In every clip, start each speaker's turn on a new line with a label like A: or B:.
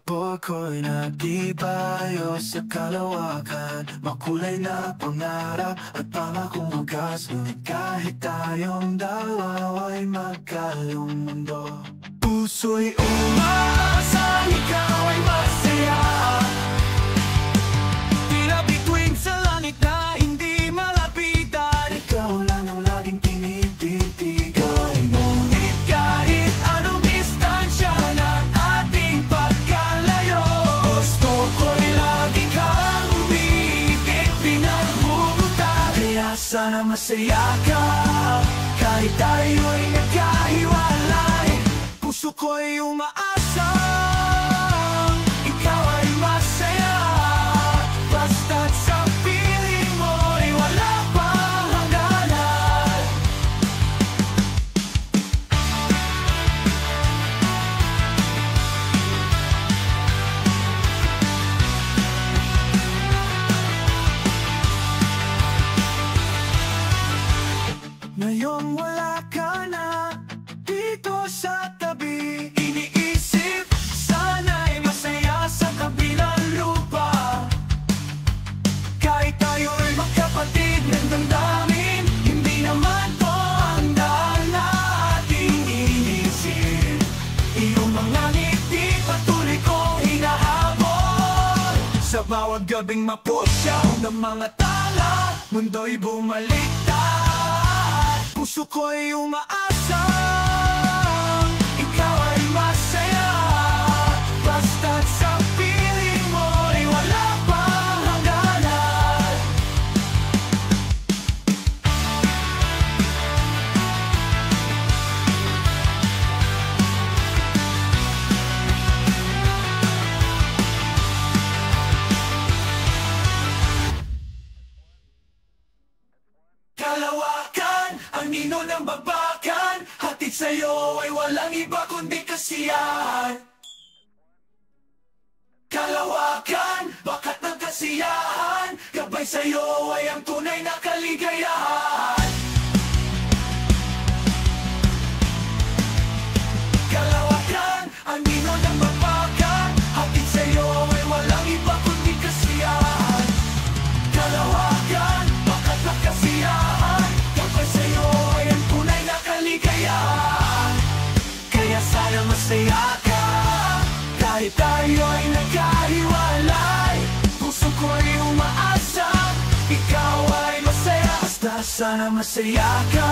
A: Motor ko'y nagdibayo sa kalawakan, makulay na pangarap at pangakong wagas. Ngunit kahit tayong dalawa ay magkalong mundo, puso'y umaasa, ikaw ay masaya. Tila bituin sa langit na hindi malapitan, ikaw lang ang laging tinititigan. Ngunit kahit anong distansya ng ating pagkalayo, gusto ko'y lagi kang umiibig, pinaghugutan. Kaya sana masaya ka, kahit tayo'y nagkahiwalay. Puso ko'y umaasa, ikaw ay masaya. Basta't sa piling mo'y wala pang hangganan. Ngayong wala ka na dito sa tabi, iniisip sana'y masaya sa kabilang lupa. Kahit tayo'y magkapatid ng damdamin, hindi naman to ang daan na ating inisip. Iyong mga ngiti patuloy kong hinahabol, sa bawat gabing mapusyaw ng mga tala, mundo'y bumaliktad. Puso ko'y umaasa, ikaw ay masaya. Basta't sa piling mo'y wala pang hangganan. Kalawakan, ang nino ng babakan, hatid sa'yo ay walang iba kundi kasiyahan. Kalawakan, bakat ng kasiyahan, gabay sa'yo ay ang tunay na kaligayahan. Kalawakan, ang nino ng babakan, hatid sa'yo ay walang iba kundi kasiyahan. Kalawakan, bakat ng kasiyahan, gabay sa'yo ay ang tunay na kaligayahan. Kaya sana masaya ka, kahit tayo ay nagkahiwalay. Puso ko'y umaasa, ikaw ay masaya. Basta sana masaya ka,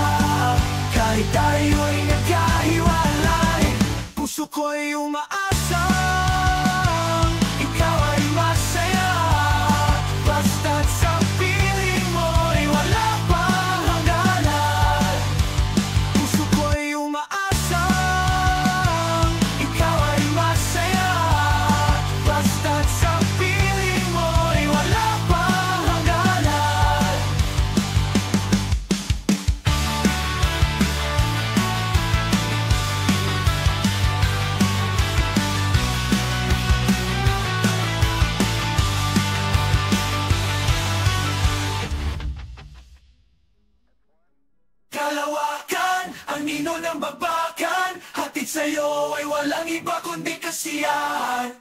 A: kahit tayo ay nagkahiwalay. Puso ko'y umaasa, ikaw ay masaya. Basta't sa piling mo'y wala pang hangganan. Puso ko'y umaasa, ikaw ay masaya. Basta't sa piling mo'y wala pang hangganan. Kalawakan, ang nino ng babakan, hatid sa'yo ay walang iba kundi kasiyahan.